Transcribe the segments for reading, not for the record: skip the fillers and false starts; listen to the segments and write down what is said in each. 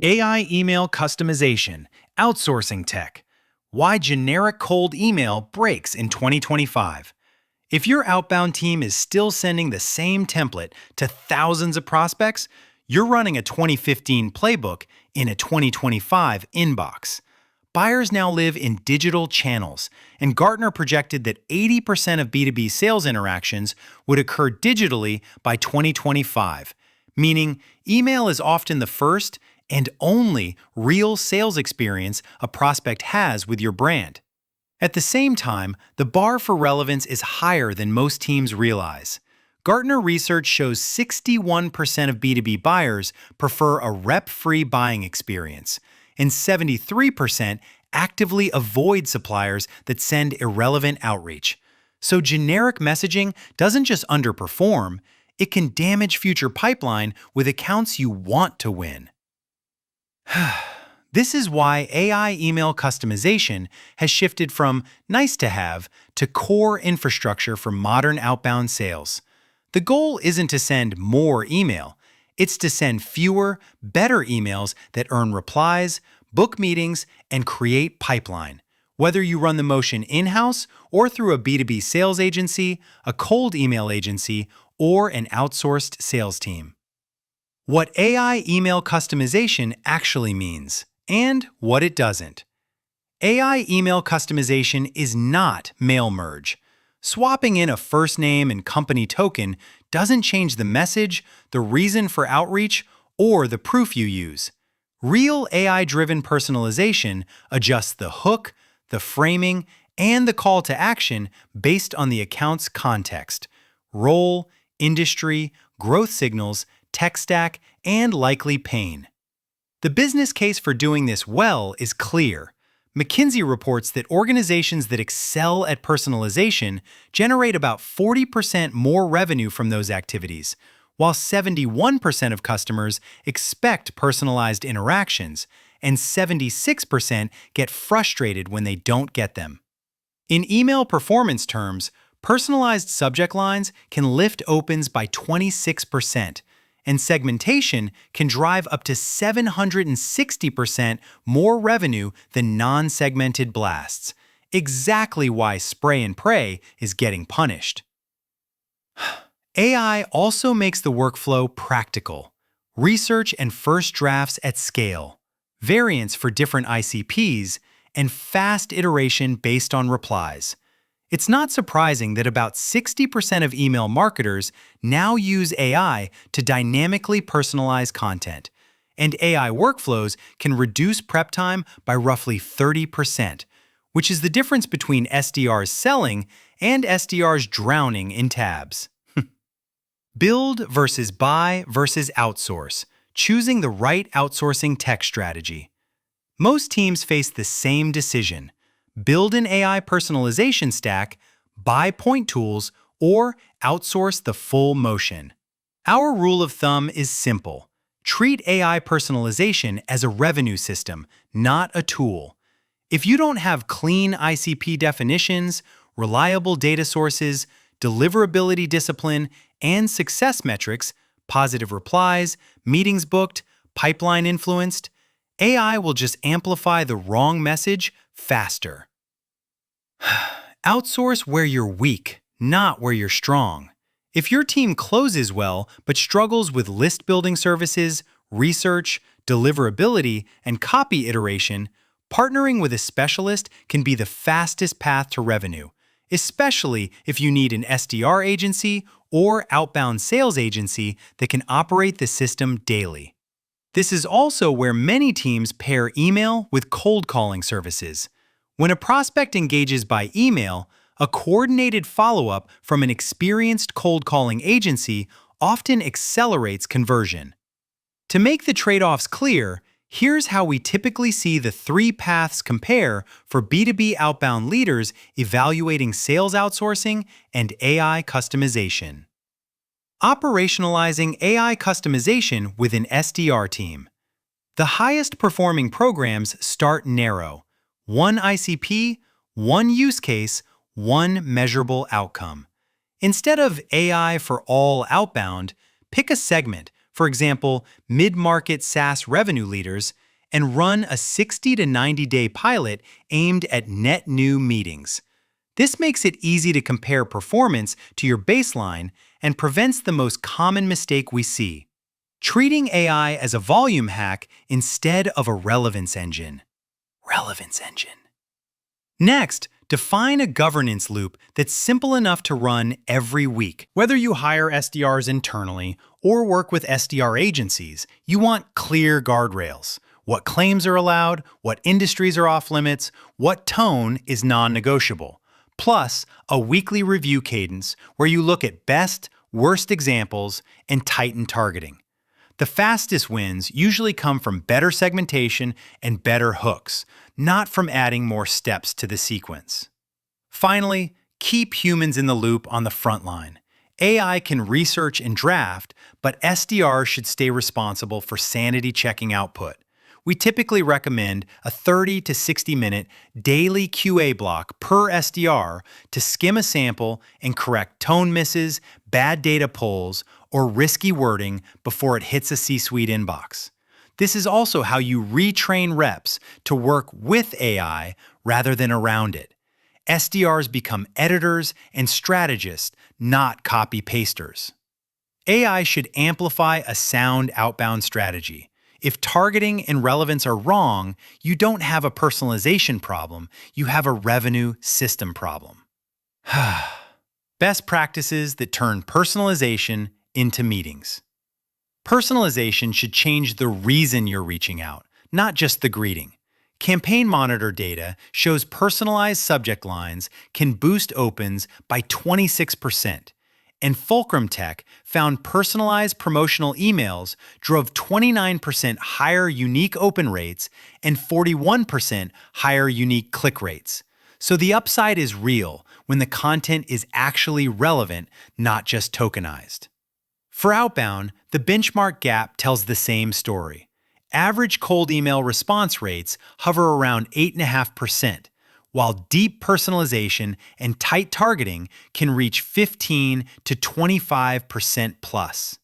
AI email customization, outsourcing tech. Why generic cold email breaks in 2025. If your outbound team is still sending the same template to thousands of prospects, you're running a 2015 playbook in a 2025 inbox. Buyers now live in digital channels, and Gartner projected that 80% of B2B sales interactions would occur digitally by 2025, meaning email is often the first and only real sales experience a prospect has with your brand. At the same time, the bar for relevance is higher than most teams realize. Gartner research shows 61% of B2B buyers prefer a rep-free buying experience, and 73% actively avoid suppliers that send irrelevant outreach. So generic messaging doesn't just underperform, it can damage future pipeline with accounts you want to win. This is why AI email customization has shifted from nice to have to core infrastructure for modern outbound sales. The goal isn't to send more email, it's to send fewer, better emails that earn replies, book meetings, and create pipeline. Whether you run the motion in-house or through a B2B sales agency, a cold email agency, or an outsourced sales team. What AI email customization actually means, and what it doesn't. AI email customization is not mail merge. Swapping in a first name and company token doesn't change the message, the reason for outreach, or the proof you use. Real AI-driven personalization adjusts the hook, the framing, and the call to action based on the account's context, role, industry, growth signals, tech stack, and likely pain. The business case for doing this well is clear. McKinsey reports that organizations that excel at personalization generate about 40% more revenue from those activities, while 71% of customers expect personalized interactions, and 76% get frustrated when they don't get them. In email performance terms, personalized subject lines can lift opens by 26%, and segmentation can drive up to 760% more revenue than non-segmented blasts. Exactly why spray and pray is getting punished. AI also makes the workflow practical. Research and first drafts at scale, variants for different ICPs, and fast iteration based on replies. It's not surprising that about 60% of email marketers now use AI to dynamically personalize content, and AI workflows can reduce prep time by roughly 30%, which is the difference between SDRs selling and SDRs drowning in tabs. Build versus buy versus outsource, choosing the right outsourcing tech strategy. Most teams face the same decision. Build an AI personalization stack, buy point tools, or outsource the full motion. Our rule of thumb is simple. Treat AI personalization as a revenue system, not a tool. If you don't have clean ICP definitions, reliable data sources, deliverability discipline, and success metrics, positive replies, meetings booked, pipeline influenced, AI will just amplify the wrong message faster. Outsource where you're weak, not where you're strong. If your team closes well but struggles with list building services, research, deliverability, and copy iteration, partnering with a specialist can be the fastest path to revenue, especially if you need an SDR agency or outbound sales agency that can operate the system daily. This is also where many teams pair email with cold calling services. When a prospect engages by email, a coordinated follow-up from an experienced cold calling agency often accelerates conversion. To make the trade-offs clear, here's how we typically see the three paths compare for B2B outbound leaders evaluating sales outsourcing and AI customization. Operationalizing AI customization with an SDR team. The highest performing programs start narrow. One ICP, one use case, one measurable outcome. Instead of AI for all outbound, pick a segment. for example, mid-market SaaS revenue leaders, and run a 60 to 90-day pilot aimed at net new meetings. This makes it easy to compare performance to your baseline and prevents the most common mistake we see: treating AI as a volume hack instead of a relevance engine. Relevance engine. Next, define a governance loop that's simple enough to run every week. Whether you hire SDRs internally or work with SDR agencies, you want clear guardrails. What claims are allowed, what industries are off limits, what tone is non-negotiable. Plus, a weekly review cadence where you look at best, worst examples and tighten targeting. The fastest wins usually come from better segmentation and better hooks, not from adding more steps to the sequence. Finally, keep humans in the loop on the front line. AI can research and draft, but SDRs should stay responsible for sanity checking output. We typically recommend a 30 to 60-minute daily QA block per SDR to skim a sample and correct tone misses, bad data pulls, or risky wording before it hits a C-suite inbox. This is also how you retrain reps to work with AI rather than around it. SDRs become editors and strategists, not copy-pasters. AI should amplify a sound outbound strategy. If targeting and relevance are wrong, you don't have a personalization problem, you have a revenue system problem. Best practices that turn personalization into meetings. Personalization should change the reason you're reaching out, not just the greeting. Campaign Monitor data shows personalized subject lines can boost opens by 26%, and Fulcrum Tech found personalized promotional emails drove 29% higher unique open rates and 41% higher unique click rates. So the upside is real when the content is actually relevant, not just tokenized. For Outbound, the benchmark gap tells the same story. Average cold email response rates hover around 8.5%, while deep personalization and tight targeting can reach 15 to 25% plus.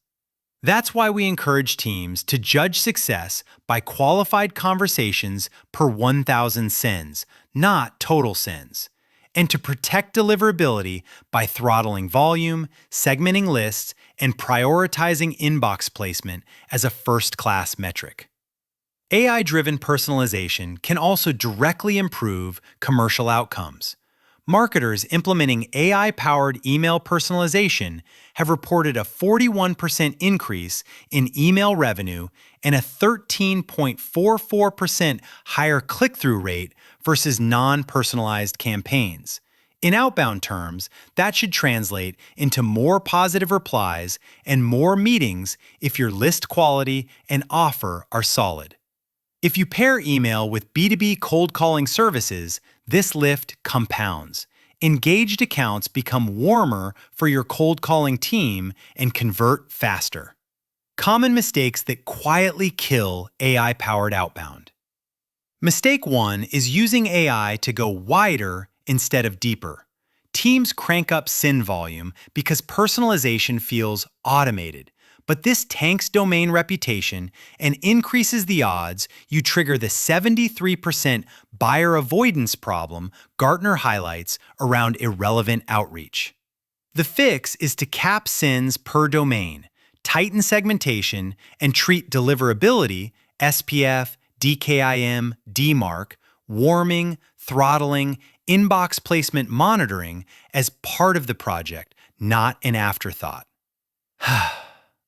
That's why we encourage teams to judge success by qualified conversations per 1,000 sends, not total sends, and to protect deliverability by throttling volume, segmenting lists, and prioritizing inbox placement as a first-class metric. AI-driven personalization can also directly improve commercial outcomes. Marketers implementing AI-powered email personalization have reported a 41% increase in email revenue and a 13.44% higher click-through rate versus non-personalized campaigns. In outbound terms, that should translate into more positive replies and more meetings if your list quality and offer are solid. If you pair email with B2B cold calling services, this lift compounds. Engaged accounts become warmer for your cold calling team and convert faster. Common mistakes that quietly kill AI-powered outbound. Mistake 1 is using AI to go wider instead of deeper. Teams crank up send volume because personalization feels automated, but this tanks domain reputation and increases the odds you trigger the 73% buyer avoidance problem Gartner highlights around irrelevant outreach. The fix is to cap sends per domain, tighten segmentation, and treat deliverability, SPF, DKIM, DMARC, warming, throttling, inbox placement monitoring as part of the project, not an afterthought.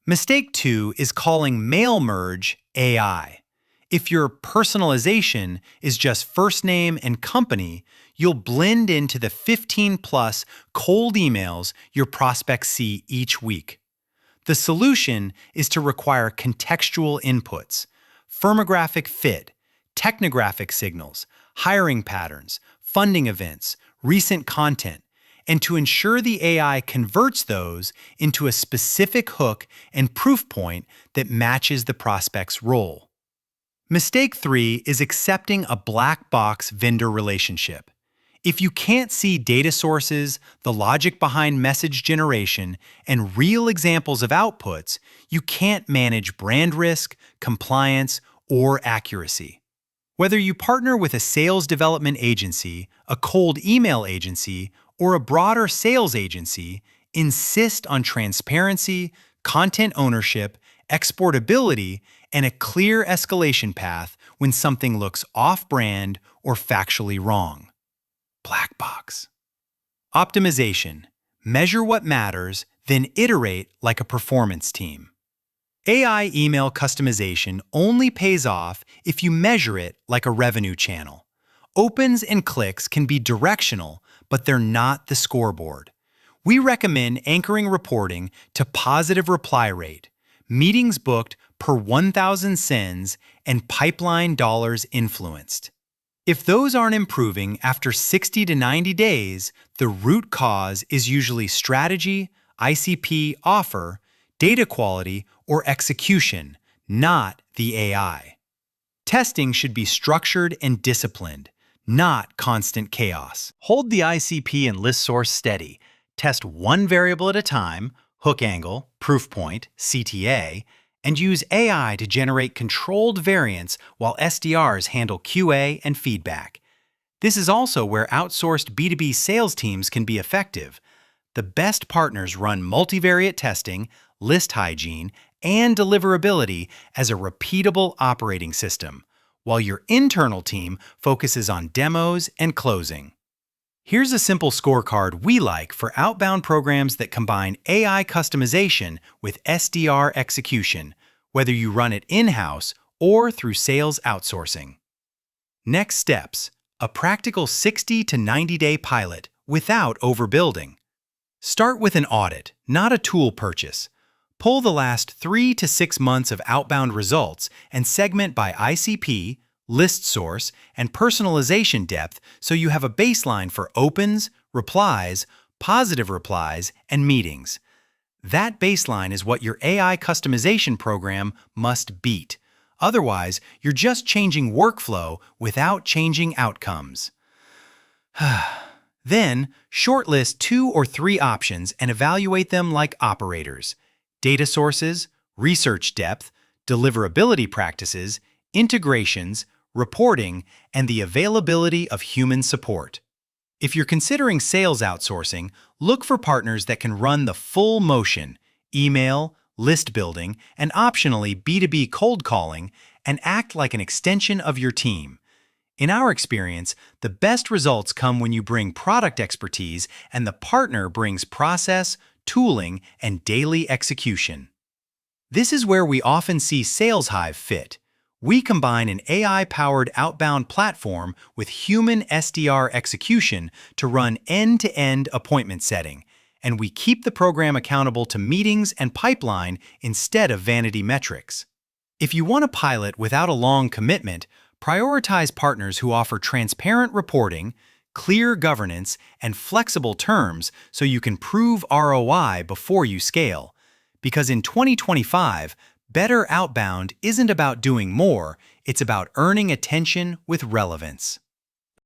Mistake 2 is calling mail merge AI. If your personalization is just first name and company, you'll blend into the 15+ cold emails your prospects see each week. The solution is to require contextual inputs, firmographic fit, technographic signals, hiring patterns, funding events, recent content, and to ensure the AI converts those into a specific hook and proof point that matches the prospect's role. Mistake 3 is accepting a black box vendor relationship. If you can't see data sources, the logic behind message generation, and real examples of outputs, you can't manage brand risk, compliance, or accuracy. Whether you partner with a sales development agency, a cold email agency, or a broader sales agency, insist on transparency, content ownership, exportability, and a clear escalation path when something looks off-brand or factually wrong. Black box. Optimization. Measure what matters, then iterate like a performance team. AI email customization only pays off if you measure it like a revenue channel. Opens and clicks can be directional, but they're not the scoreboard. We recommend anchoring reporting to positive reply rate, meetings booked per 1,000 sends, and pipeline dollars influenced. If those aren't improving after 60 to 90 days, the root cause is usually strategy, ICP offer, data quality, or execution, not the AI. Testing should be structured and disciplined, not constant chaos. Hold the ICP and list source steady. Test one variable at a time, hook angle, proof point, CTA, and use AI to generate controlled variants while SDRs handle QA and feedback. This is also where outsourced B2B sales teams can be effective. The best partners run multivariate testing, list hygiene, and deliverability as a repeatable operating system, while your internal team focuses on demos and closing. Here's a simple scorecard we like for outbound programs that combine AI customization with SDR execution, whether you run it in-house or through sales outsourcing. Next steps: a practical 60 to 90-day pilot without overbuilding. Start with an audit, not a tool purchase. Pull the last 3 to 6 months of outbound results and segment by ICP, list source, and personalization depth so you have a baseline for opens, replies, positive replies, and meetings. That baseline is what your AI customization program must beat. Otherwise, you're just changing workflow without changing outcomes. Then, shortlist 2 or 3 options and evaluate them like operators: data sources, research depth, deliverability practices, integrations, reporting, and the availability of human support. If you're considering sales outsourcing, look for partners that can run the full motion: email, list building, and optionally B2B cold calling, and act like an extension of your team. In our experience, the best results come when you bring product expertise and the partner brings process, tooling, and daily execution. This is where we often see SalesHive fit. We combine an AI-powered outbound platform with human SDR execution to run end-to-end appointment setting, and we keep the program accountable to meetings and pipeline instead of vanity metrics. If you want a pilot without a long commitment, prioritize partners who offer transparent reporting, clear governance, and flexible terms so you can prove ROI before you scale. Because in 2025, better outbound isn't about doing more, it's about earning attention with relevance.